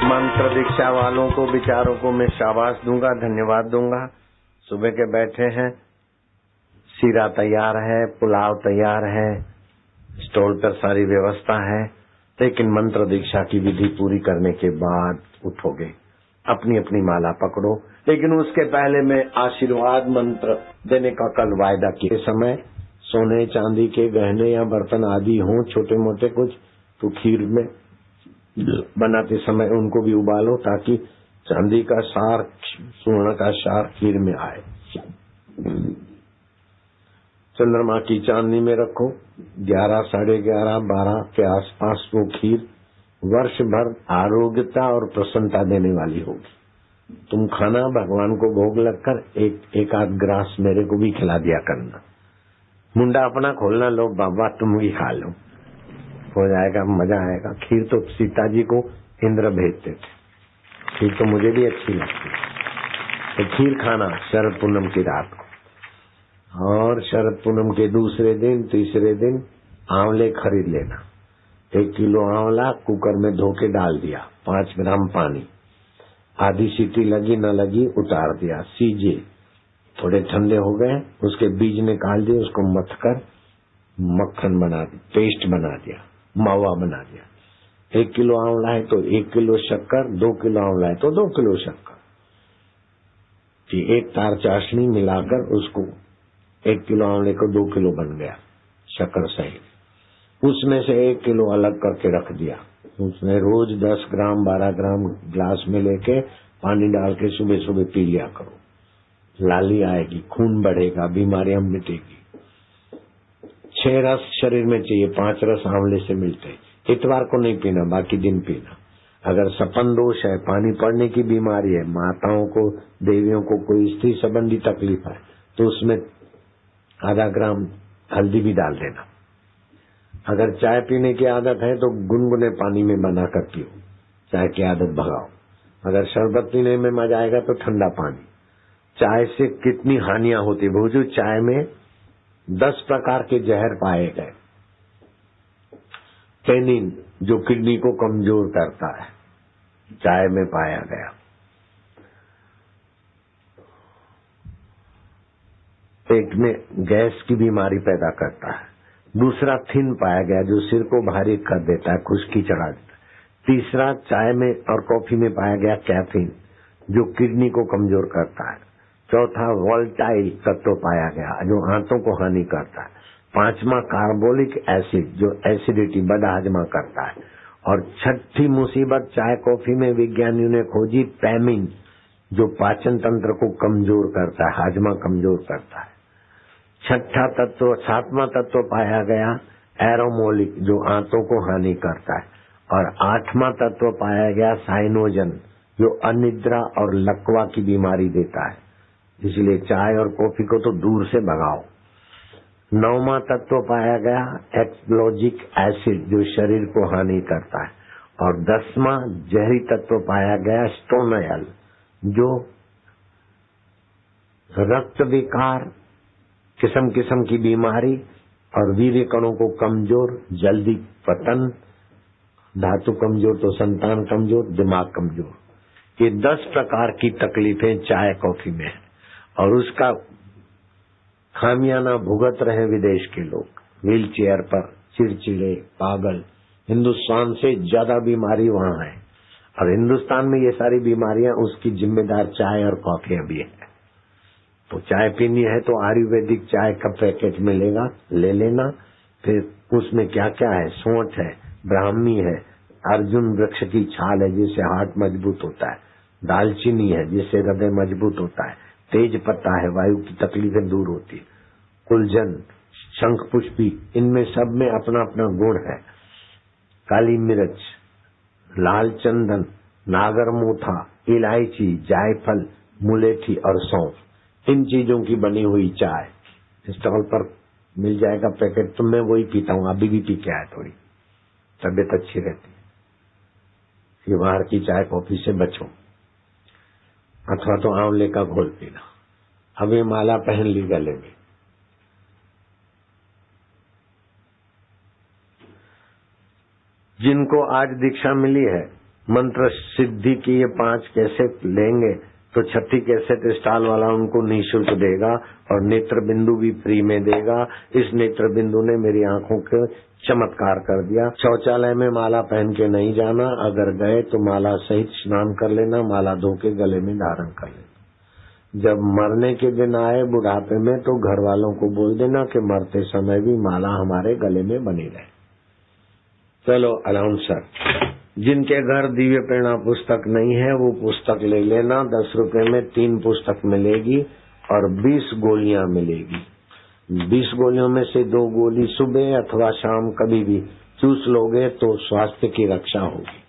मंत्र दीक्षा वालों को, विचारों को मैं शाबाश दूंगा, धन्यवाद दूंगा। सुबह के बैठे हैं, शीरा तैयार है, पुलाव तैयार है, स्टॉल पर सारी व्यवस्था है, लेकिन मंत्र दीक्षा की विधि पूरी करने के बाद उठोगे, अपनी अपनी माला पकड़ो। लेकिन उसके पहले मैं आशीर्वाद मंत्र देने का कल वायदा किए समय सोने चांदी के गहने या बर्तन आदि हों छोटे मोटे कुछ, तो खीर में बनाते समय उनको भी उबालो ताकि चांदी का सार स्वर्ण का सार खीर में आए। चंद्रमा की चांदनी में रखो, 11, 11:30, 12 के आसपास वो खीर वर्ष भर आरोग्यता और प्रसन्नता देने वाली होगी। तुम खाना भगवान को भोग लगकर एक आध ग्रास मेरे को भी खिला दिया करना। मुंडा अपना खोलना, लो बाबा तुम भी खा लो, हो जाएगा, मजा आएगा। खीर तो सीता जी को इंद्र भेजते थे, खीर तो मुझे भी अच्छी लगती है। तो खीर खाना शरद पूनम की रात को, और शरद पूनम के दूसरे दिन तीसरे दिन आंवले खरीद लेना। 1 किलो आंवला कुकर में धो के डाल दिया, 5 ग्राम पानी, आधी सीटी लगी न लगी उतार दिया, सीजे थोड़े ठंडे हो गए, उसके बीज निकाल दिए, उसको मथ कर मक्खन बना दिया, पेस्ट बना दिया, मावा बना दिया। 1 किलो आंवला है तो 1 किलो शक्कर, 2 किलो आंवला है तो 2 किलो शक्कर की 1 तार चाशनी मिलाकर उसको 1 किलो आंवले को 2 किलो बन गया शक्कर सहित। उसमें से 1 किलो अलग करके रख दिया, उसमें रोज 10 ग्राम 12 ग्राम ग्लास में लेके पानी डाल के सुबह सुबह पी लिया करो। लाली आएगी, खून बढ़ेगा, बीमारियां मिटेगी। 6 रस शरीर में चाहिए, 5 रस आंवले से मिलते। इतवार को नहीं पीना, बाकी दिन पीना। अगर सपन दोष है, पानी पड़ने की बीमारी है, माताओं को देवियों को कोई स्त्री संबंधी तकलीफ है, तो उसमें आधा ग्राम हल्दी भी डाल देना। अगर चाय पीने की आदत है तो गुनगुने पानी में बनाकर पियो, चाय की आदत भगाओ। अगर शरबत पीने में मजा आएगा तो ठंडा पानी। चाय से कितनी हानियां होती, भोजू चाय में 10 प्रकार के जहर पाए गए। टेनिन जो किडनी को कमजोर करता है, चाय में पाया गया। पेट में गैस की बीमारी पैदा करता है। दूसरा थिन पाया गया जो सिर को भारी कर देता है, खुश्की चढ़ा देता है। तीसरा चाय में और कॉफी में पाया गया कैफीन जो किडनी को कमजोर करता है। चौथा वोल्टाइल तत्व पाया गया जो आंतों को हानि करता है। 5वां कार्बोलिक एसिड जो एसिडिटी बद हजमा करता है। और 6ठी मुसीबत चाय कॉफी में विज्ञानियों ने खोजी पैमिन जो पाचन तंत्र को कमजोर करता है, हाजमा कमजोर करता है। 6ठा तत्व 7वां तत्व पाया गया एरोमोलिक जो आंतों को हानि करता है। और 8वां तत्व पाया गया साइनोजन जो अनिद्रा और लकवा की बीमारी देता है। इसलिए चाय और कॉफी को तो दूर से भगाओ। 9वां तत्व पाया गया एक्सप्लोजिक एसिड जो शरीर को हानि करता है। और 10वां जहरी तत्व पाया गया स्टोनायल जो रक्त विकार, किस्म किस्म की बीमारी और वीर्य कणों को कमजोर, जल्दी पतन, धातु कमजोर तो संतान कमजोर, दिमाग कमजोर, ये 10 प्रकार की तकलीफें चाय कॉफी में है। और उसका खामियाना भुगत रहे विदेश के लोग, व्हील चेयर पर, चिड़चिड़े, पागल। हिंदुस्तान से ज्यादा बीमारी वहां है और हिंदुस्तान में ये सारी बीमारियां उसकी जिम्मेदार चाय और कॉफियां भी है। तो चाय पीनी है तो आयुर्वेदिक चाय का पैकेट मिलेगा, ले लेना। फिर उसमें क्या क्या है, सौंठ है, ब्राह्मी है, अर्जुन वृक्ष की छाल है जिससे हार्ट मजबूत होता है, दालचीनी है जिससे हृदय मजबूत होता है, तेज पत्ता है, वायु की तकलीफें दूर होती है, कुलजन, शंख पुष्पी, इनमें सब में अपना अपना गुण है। काली मिर्च, लाल चंदन, नागरमोथा, इलायची, जायफल, मुलेठी और सौंफ, इन चीजों की बनी हुई चाय स्टॉल पर मिल जाएगा पैकेट। तो मैं वही पीता हूँ, अभी भी पी के आया, थोड़ी तबीयत अच्छी रहती है। ये बाहर की चाय कॉफी से बचो, अथवा तो आंवले का घोल पीना। अब ये माला पहन ली गले में, जिनको आज दीक्षा मिली है, मंत्र सिद्धि की ये 5 कैसे लेंगे, तो छठी कैसेट स्टॉल वाला उनको निःशुल्क देगा और नेत्र बिंदु भी फ्री में देगा। इस नेत्र बिंदु ने मेरी आंखों के चमत्कार कर दिया। शौचालय में माला पहन के नहीं जाना, अगर गए तो माला सहित स्नान कर लेना, माला धो के गले में धारण कर लेना। जब मरने के दिन आए बुढ़ापे में तो घर वालों को बोल देना कि मरते समय भी माला हमारे गले में बनी रहे। चलो अनाउंसर, जिनके घर दिव्य प्रेरणा पुस्तक नहीं है वो पुस्तक ले लेना। 10 रुपए में 3 पुस्तक मिलेगी और 20 गोलियां मिलेगी। 20 गोलियों में से 2 गोली सुबह अथवा शाम कभी भी चूस लोगे तो स्वास्थ्य की रक्षा होगी।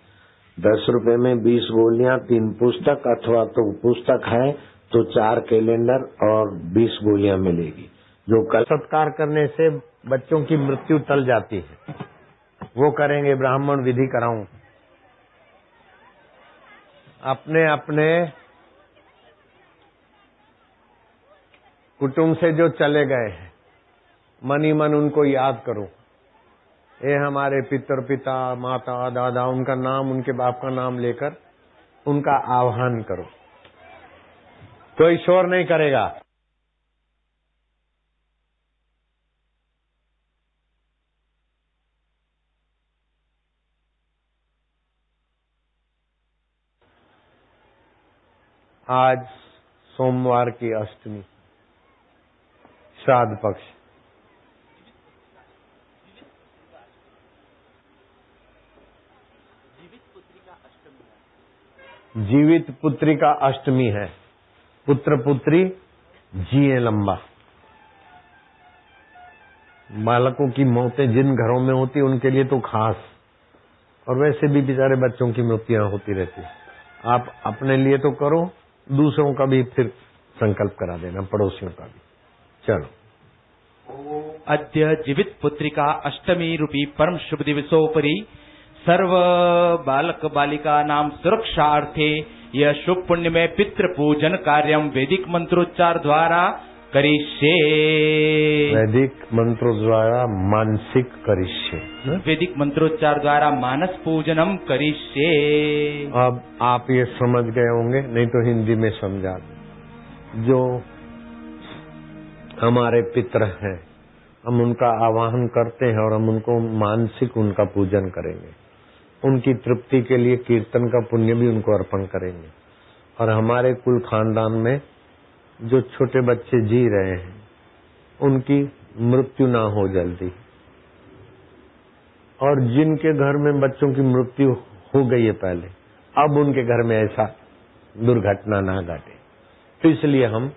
10 रुपए में 20 गोलियां, 3 पुस्तक, अथवा तो पुस्तक है तो 4 कैलेंडर और 20 गोलियां मिलेगी। जो कल सत्कार करने से बच्चों की मृत्यु टल जाती है, वो करेंगे। ब्राह्मण विधि कराऊं। अपने अपने कुटुंब से जो चले गए हैं, मन ही मन उनको याद करो। ये हमारे पिता, माता, दादा, उनका नाम, उनके बाप का नाम लेकर उनका आह्वान करो। कोई शोर नहीं करेगा। आज सोमवार की अष्टमी, श्राद्ध पक्ष। जीवित पुत्री का अष्टमी है। पुत्र पुत्री जिए लंबा। बालकों की मौतें जिन घरों में होती उनके लिए तो खास, और वैसे भी बेचारे बच्चों की मृत्युएं होती रहती है। आप अपने लिए तो करो, दूसरों का भी फिर संकल्प करा देना, पड़ोसियों का भी। चलो। अद्य जीवित पुत्रिका अष्टमी रूपी परम शुभ दिवसोपरि सर्व बालक बालिका नाम सुरक्षार्थे यह शुभ पुण्य में पितृ पूजन कार्यम वैदिक मंत्रोच्चार द्वारा करिष्ये। वैदिक मंत्रों द्वारा मानसिक करिष्ये। वैदिक मंत्रोच्चार द्वारा मानस पूजनम करिष्ये। अब आप ये समझ गए होंगे, नहीं तो हिंदी में समझा। जो हमारे पितृ हैं, हम उनका आवाहन करते हैं और हम उनको मानसिक उनका पूजन करेंगे। उनकी तृप्ति के लिए कीर्तन का पुण्य भी उनको अर्पण करेंगे। और हमारे कुल खानदान में जो छोटे बच्चे जी रहे हैं उनकी मृत्यु ना हो जल्दी, और जिनके घर में बच्चों की मृत्यु हो गई है पहले, अब उनके घर में ऐसा दुर्घटना ना घटे। तो इसलिए हम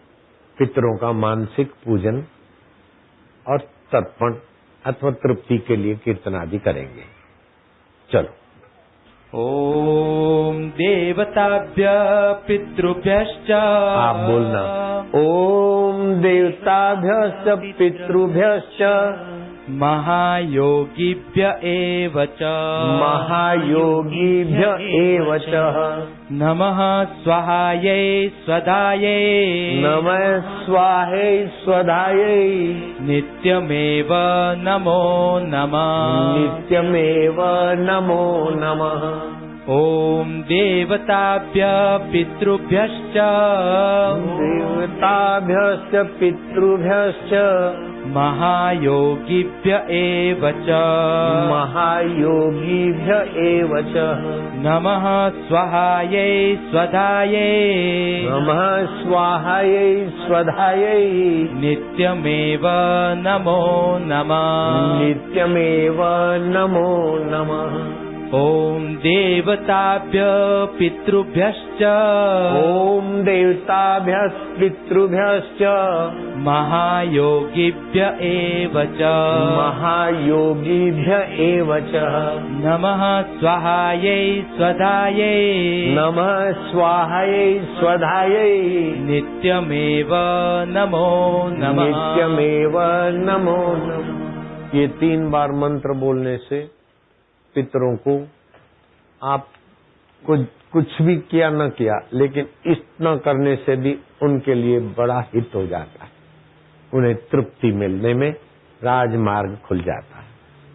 पितरों का मानसिक पूजन और तर्पण अथवा तृप्ति के लिए कीर्तन आदि करेंगे। चलो। ओम देवताभ्य पितृभ्यश्च। आप बोलना। ओम देवताभ्यश्च पितृभ्यश्च महायोगिभ्य एव च। महायोगिभ्य एव च नमः स्वाहायै स्वधायै। नमः स्वाहायै स्वधायै। नित्यमेव नमो नमः। नित्यमेव नमो नमः। ओम देवताभ्य पितृभ्यश्च। देवताभ्यश्च पितृभ्यश्च महायोगिभ्य एव च। महायोगिभ्य एव च नमः स्वाहायै स्वधायै। नमः स्वाहायै स्वधायै। नित्यमेव नमो नमः। नित्यमेव नमो नमः। ओम देवताभ्य पितृभ्यश्च। ओम देवताभ्यश्च पितृभ्यश्च महायोगिभ्य एव च। महायोगिभ्य एव च नमः स्वाहायै स्वधायै। नमः स्वाहायै स्वधायै। नित्यमेव नमो नमः। नित्यमेव नमो नमः। ये 3 बार मंत्र बोलने से पितरों को आप कुछ भी किया न किया, लेकिन इतना करने से भी उनके लिए बड़ा हित हो जाता है। उन्हें तृप्ति मिलने में राजमार्ग खुल जाता है।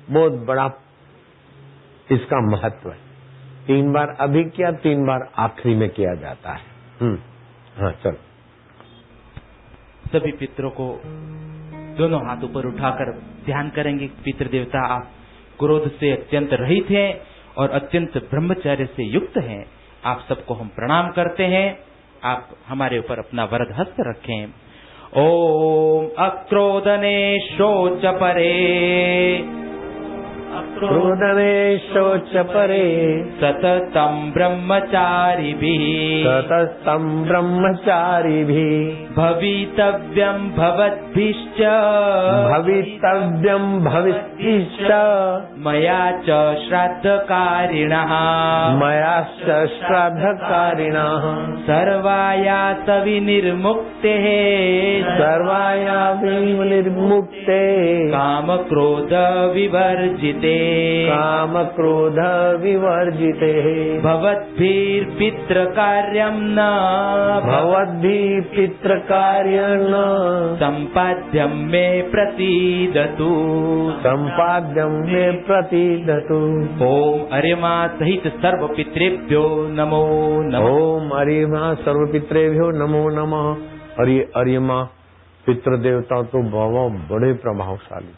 बहुत बड़ा इसका महत्व है। 3 बार अभी किया, 3 बार आखिरी में किया जाता है। हाँ चल। सभी पितरों को दोनों हाथ ऊपर उठाकर ध्यान करेंगे। पितृ देवता आप क्रोध से अत्यंत रहित हैं और अत्यंत ब्रह्मचर्य से युक्त हैं। आप सबको हम प्रणाम करते हैं। आप हमारे ऊपर अपना वरद हस्त रखें। ओम अक्रोधने शोच परे, क्रोधने शोच परे, सततं ब्रह्मचारिभिः, सततं ब्रह्मचारिभिः, भवितव्यं भवद्भिश्च, भवितव्यं भवद्भिश्च, मया च श्राद्धकारिणः, मयाश्च श्राद्धकारिणः, सर्वायास विनिर्मुक्तेः, सर्वाया विनिर्मुक्ते, काम क्रोध विवर्जिते, काम क्रोध विवर्जिते, भवद्भिर्पितृकार्यं न, भवद्भिः पितृकार्यं न, सम्पाद्यं मे प्रसीदतु, सम्पाद्यं मे प्रसीदतु। ओम अर्यमा सहित सर्व पितृभ्यो नमो नमः। ओम अर्यमा सर्व पितृभ्यो नमो नमः। और ये अर्यमा पितृ देवता तो बाबा बड़े प्रभावशाली,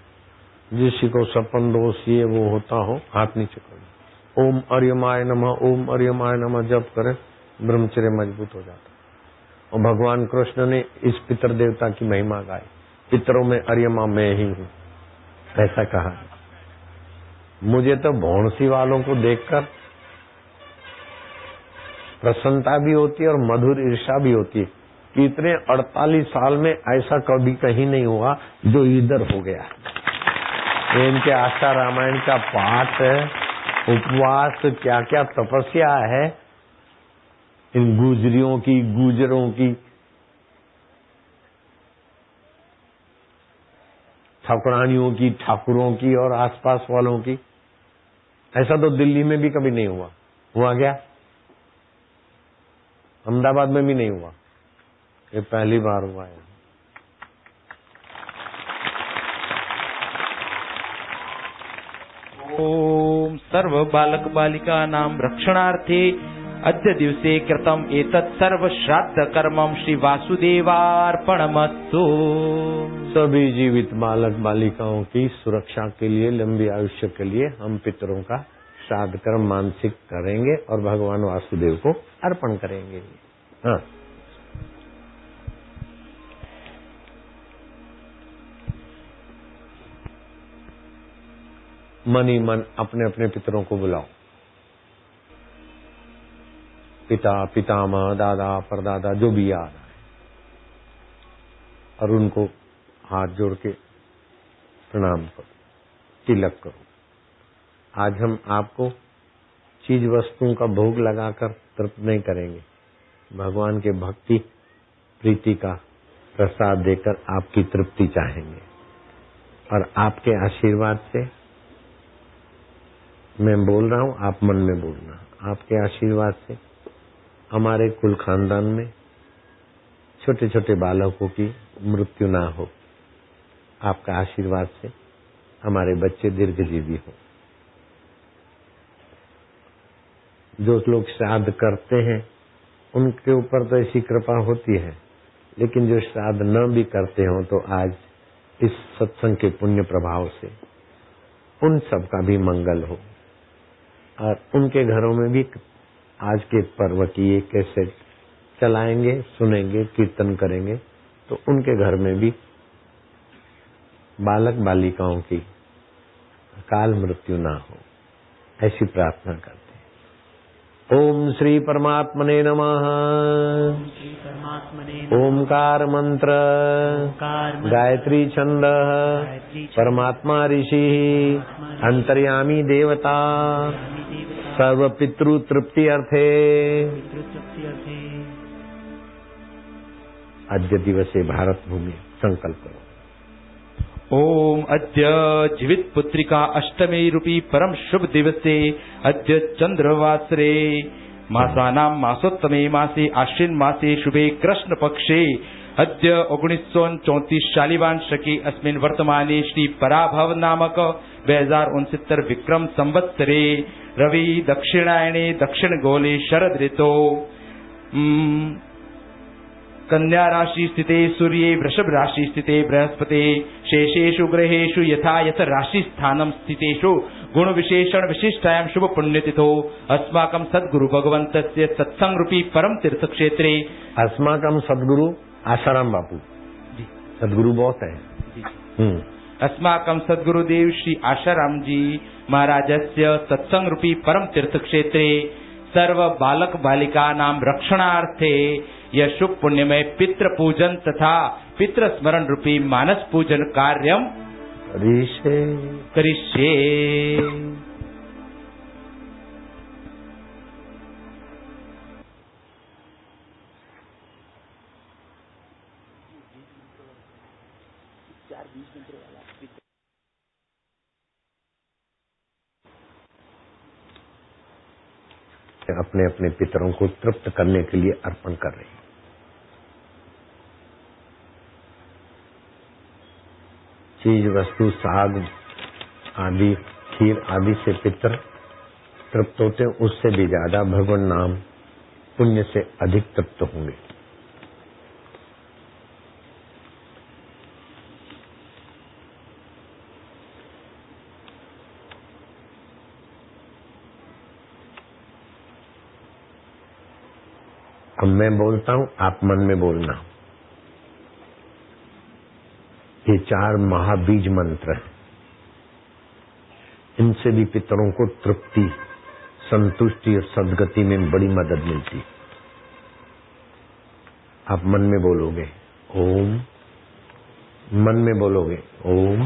जिसी को सपन दोष ये वो होता हो हाथ नीचे करो। ओम अर्यमाय नमः, ओम अर्यमाय नमः जप करें, ब्रह्मचर्य मजबूत हो जाता। और भगवान कृष्ण ने इस पितृ देवता की महिमा गाई, पितरों में अर्यमा मैं ही हूँ, ऐसा कहा। मुझे तो भौंसी वालों को देखकर प्रसन्नता भी होती है और मधुर ईर्ष्या भी होती है कि इतने 48 साल में ऐसा कभी कहीं नहीं हुआ जो इधर हो गया। इनके आस्था रामायण का पाठ, उपवास, क्या क्या तपस्या है इन गुजरियों की, गुजरों की, ठाकुरानियों की, ठाकुरों की और आसपास वालों की। ऐसा तो दिल्ली में भी कभी नहीं हुआ। हुआ क्या? अहमदाबाद में भी नहीं हुआ, ये पहली बार हुआ है। ओम सर्व बालक बालिका नाम रक्षणार्थे अद्य दिवसे कृतम एतत् सर्व श्राद्ध कर्मम श्री वासुदेवार्पणमस्तु। सभी जीवित बालक बालिकाओं की सुरक्षा के लिए, लंबी आयुष्य के लिए हम पितरों का श्राद्ध कर्म मानसिक करेंगे और भगवान वासुदेव को अर्पण करेंगे। हाँ, मन ही मन अपने अपने पितरों को बुलाओ। पिता, पितामह, दादा, परदादा, जो भी याद आए, और उनको हाथ जोड़ के प्रणाम करो, तिलक करो। आज हम आपको चीज वस्तुओं का भोग लगाकर तृप्त नहीं करेंगे, भगवान के भक्ति प्रीति का प्रसाद देकर आपकी तृप्ति चाहेंगे। और आपके आशीर्वाद से, मैं बोल रहा हूं, आप मन में बोलना, आपके आशीर्वाद से हमारे कुल खानदान में छोटे छोटे बालकों की मृत्यु ना हो। आपका आशीर्वाद से हमारे बच्चे दीर्घजीवी हो। जो लोग श्राद्ध करते हैं उनके ऊपर तो ऐसी कृपा होती है, लेकिन जो श्राद्ध न भी करते हो तो आज इस सत्संग के पुण्य प्रभाव से उन सब का भी मंगल हो। और उनके घरों में भी आज के पर्व की ये कैसेट चलाएंगे, सुनेंगे, कीर्तन करेंगे, तो उनके घर में भी बालक बालिकाओं की अकाल मृत्यु ना हो, ऐसी प्रार्थना करते हैं। ओम श्री परमात्मने नमः। ओमकार मंत्र, गायत्री छंद, परमात्मा ऋषि, अंतर्यामी देवता, सर्व पितृ तृप्ति अर्थे अद्य दिवसे भारत भूमि संकल्प करो। ओम अद्य जीवित पुत्रिका अष्टमी रूपी परम शुभ दिवसे अद्य चंद्रवासरे मासानां मासोत्तमे मासे आश्विन मासे शुभे कृष्ण पक्षे अद्य 1934 शालिवान शके अस्मिन् वर्तमाने श्री पराभव नामक 2069 विक्रम संवत्सरे रवि दक्षिणायने दक्षिण गोले शरद ऋतो कन्या राशि स्थिते सूर्ये वृषभ राशि स्थिते बृहस्पति शेषेषु ग्रहेषु यथा यथ राशि स्थानं स्थितेषु गुण विशेषण विशिष्टायां शुभ पुण्यतिथौ अस्माकं सद्गुरु भगवन्तस्य सत्संग रूपी परम तीर्थ क्षेत्रे अस्माकं सद्गुरु आसाराम बापू सद्गुरु बहुत है। अस्माकं सद्गुरुदेव श्री आशाराम जी महाराजस्य सत्संग रूपी परम तीर्थ क्षेत्रे सर्व बालक बालिका नाम रक्षणार्थे यह शुभ पुण्यमय पितृ पूजन तथा पितृ स्मरण रूपी मानस पूजन कार्यम करिष्ये। अपने अपने पितरों को तृप्त करने के लिए अर्पण कर रही है। चीज वस्तु साग आदि खीर आदि से पितर तृप्त होते हैं, उससे भी ज्यादा भगवान नाम पुण्य से अधिक तृप्त होंगे। अब मैं बोलता हूं, आप मन में बोलना। ये 4 महाबीज मंत्र हैं, इनसे भी पितरों को तृप्ति, संतुष्टि और सद्गति में बड़ी मदद मिलती। आप मन में बोलोगे ओम, मन में बोलोगे ओम,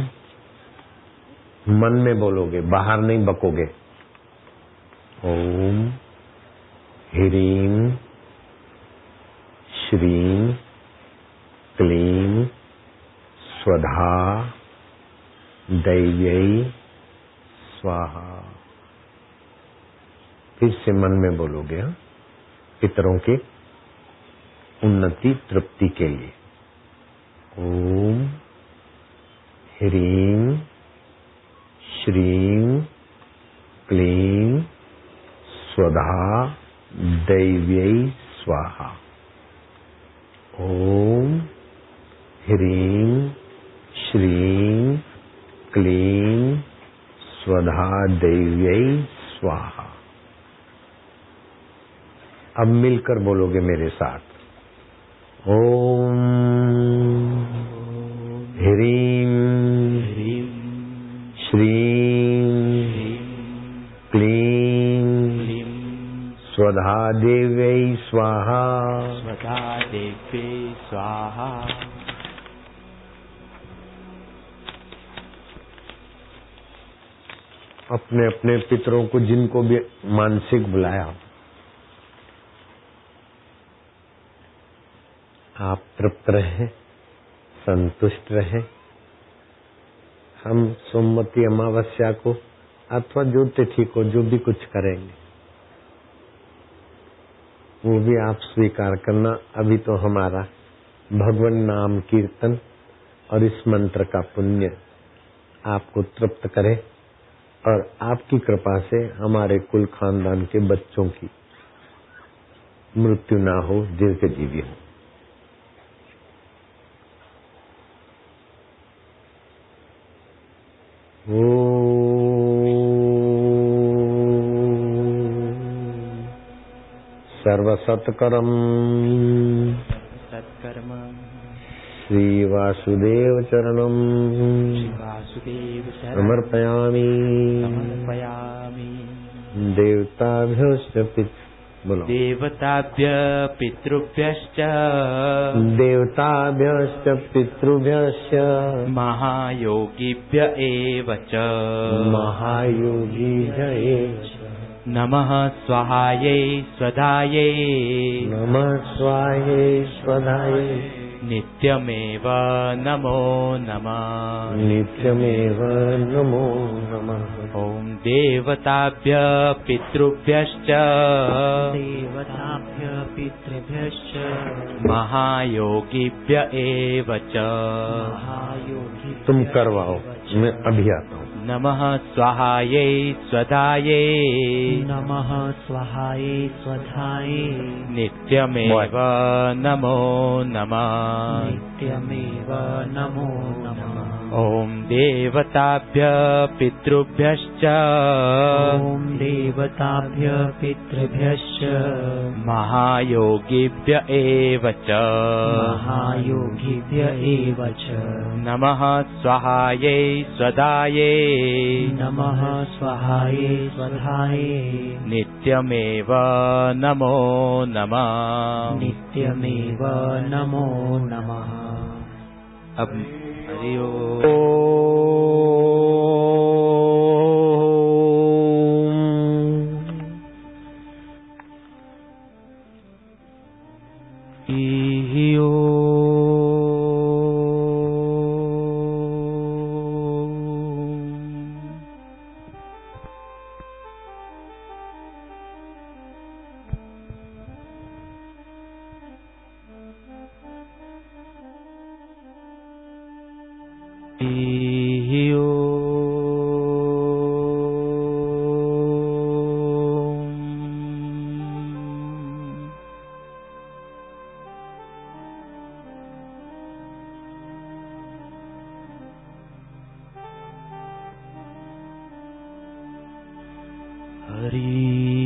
मन में बोलोगे, बाहर नहीं बकोगे। ओम ह्रीं श्रीं क्लीं स्वधा दैव्यै स्वाहा। फिर से मन में बोलोगे पितरों के उन्नति तृप्ति के लिए। ओम ह्रीं श्रीं क्लीं स्वधा दैव्यै स्वाहा। ओम ह्रीं श्रीं क्लीं स्वधा दैव्यै स्वाहा। अब मिलकर बोलोगे मेरे साथ। ओम ह्रीं श्रीं क्लीं स्वधा देव्यै स्वाहा। स्वधा देव्यै स्वाहा। अपने अपने पितरों को जिनको भी मानसिक बुलाया, आप तृप्त रहे, संतुष्ट रहे। हम सोमवती अमावस्या को अथवा जो तिथि को जो भी कुछ करेंगे वो भी आप स्वीकार करना। अभी तो हमारा भगवान नाम कीर्तन और इस मंत्र का पुण्य आपको तृप्त करे और आपकी कृपा से हमारे कुल खानदान के बच्चों की मृत्यु ना हो, दीर्घजीवी हो। सर्वसत्करम् सत्कर्म श्री वासुदेव चरणम् समर्पयामि। देवताभ्यश्च बोलो देवताभ्य पितृभ्यश्च देवताभ्यश्च पितृभ्यश्च महायोगिभ्य एव च महायोगिभ्य एव च नमः स्वाहायै स्वधायै नमः स्वाहायै स्वधायै नित्यमेव नमो नमः नित्यमेव नमो नमः। ॐ देवताभ्य पितृभ्यश्च देवताभ्य पितृभ्यश्च महायोगिभ्य एव च। तुम करवाओ, मैं अभी आता हूँ। नमः स्वाहायै स्वधायै। नमः स्वाहायै स्वधायै। नित्यमेव नमो नमः। नित्यमेव नमो नमः। ॐ देवताभ्य पितृभ्यश्च। ॐ देवताभ्य पितृभ्यश्च। महायोगिभ्य एव च। महायोगिभ्य एव च। नमः स्वाहायै स्वधायै। नमः स्वाहायै स्वधायै। नित्यमेव नमो नमः। नित्यमेव नमो नमः। अब हरि ओम। हरि ओम। हरि ओम। हरि